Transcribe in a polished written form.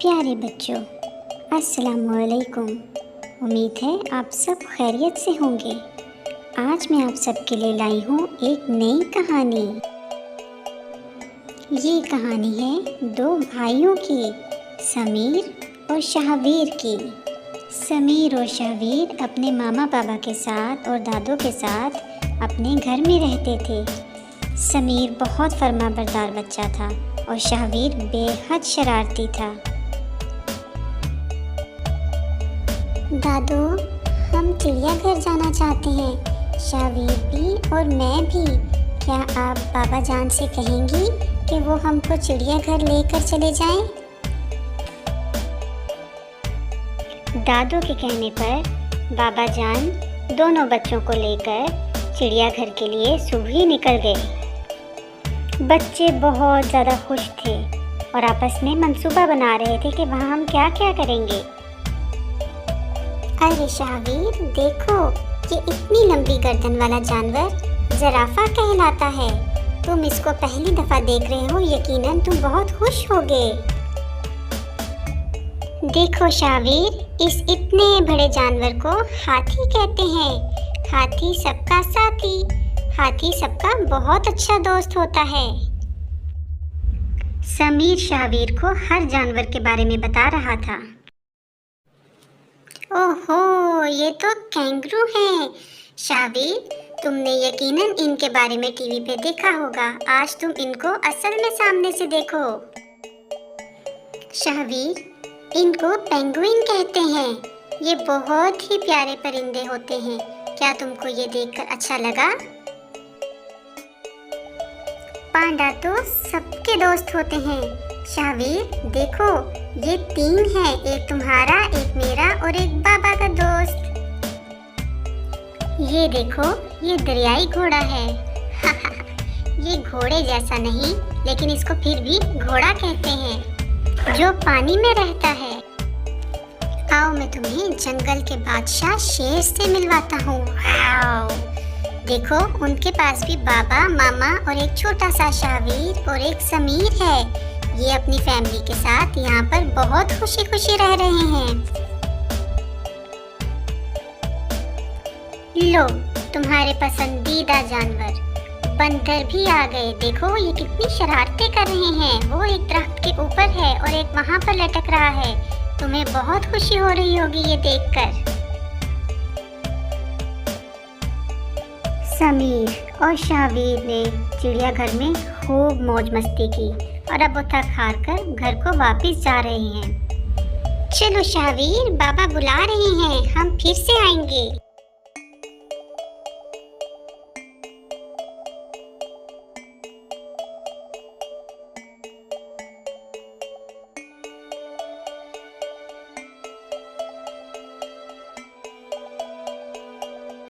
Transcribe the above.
प्यारे बच्चों, अस्सलामुअलैकुम। उम्मीद है आप सब खैरियत से होंगे। आज मैं आप सबके लिए लाई हूँ एक नई कहानी। ये कहानी है दो भाइयों की, समीर और शाहवीर की। समीर और शाहवीर अपने मामा पापा के साथ और दादों के साथ अपने घर में रहते थे। समीर बहुत फरमाबरदार बच्चा था और शाहवीर बेहद शरारती था। दादू, हम चिड़ियाघर जाना चाहते हैं, शाहवीर भी और मैं भी। क्या आप बाबा जान से कहेंगी कि वो हमको चिड़ियाघर लेकर चले जाएं? दादू के कहने पर बाबा जान दोनों बच्चों को लेकर चिड़ियाघर के लिए सुबह ही निकल गए। बच्चे बहुत ज़्यादा खुश थे और आपस में मंसूबा बना रहे थे कि वहाँ हम क्या क्या करेंगे। अरे शाहवीर, देखो, ये इतनी लंबी गर्दन वाला जानवर ज़राफ़ा कहलाता है। तुम इसको पहली दफ़ा देख रहे हो, यकीनन तुम बहुत खुश होगे। देखो शाहवीर, इस इतने बड़े जानवर को हाथी कहते हैं। हाथी सबका साथी, हाथी सबका बहुत अच्छा दोस्त होता है। समीर शाहवीर को हर जानवर के बारे में बता रहा था। ओहो, ये तो कैंगरू हैं। शाहवीर, तुमने यकीनन इनके बारे में टीवी पे देखा होगा। आज तुम इनको असल में सामने से देखो। शाहवीर, इनको पेंगुइन कहते हैं। ये बहुत ही प्यारे परिंदे होते हैं। क्या तुमको ये देखकर अच्छा लगा? पांडा तो सबके दोस्त होते हैं। शाहवीर, देखो, ये तीन हैं, एक तुम्हारा, एक मेरा और एक बाबा का दोस्त। ये देखो, ये दरियाई घोड़ा है। ये घोड़े जैसा नहीं, लेकिन इसको फिर भी घोड़ा कहते हैं, जो पानी में रहता है। आओ, मैं तुम्हें जंगल के बादशाह शेर से मिलवाता हूँ। देखो, उनके पास भी बाबा, मामा और एक छोटा सा शाहवीर और एक समीर है। ये अपनी फैमिली के साथ यहाँ पर बहुत खुशी खुशी रह रहे हैं। लो, तुम्हारे पसंदीदा जानवर बंदर भी आ गए। देखो, ये कितनी शरारतें कर रहे हैं। वो एक दरख्त के ऊपर है और एक वहाँ पर लटक रहा है। तुम्हें बहुत खुशी हो रही होगी ये देखकर। समीर और शाहवीर ने चिड़ियाघर में खूब मौज मस्ती की और अब वो थक हार कर घर को वापस जा रहे हैं। चलो शाहवीर, बाबा बुला रहे हैं, हम फिर से आएंगे।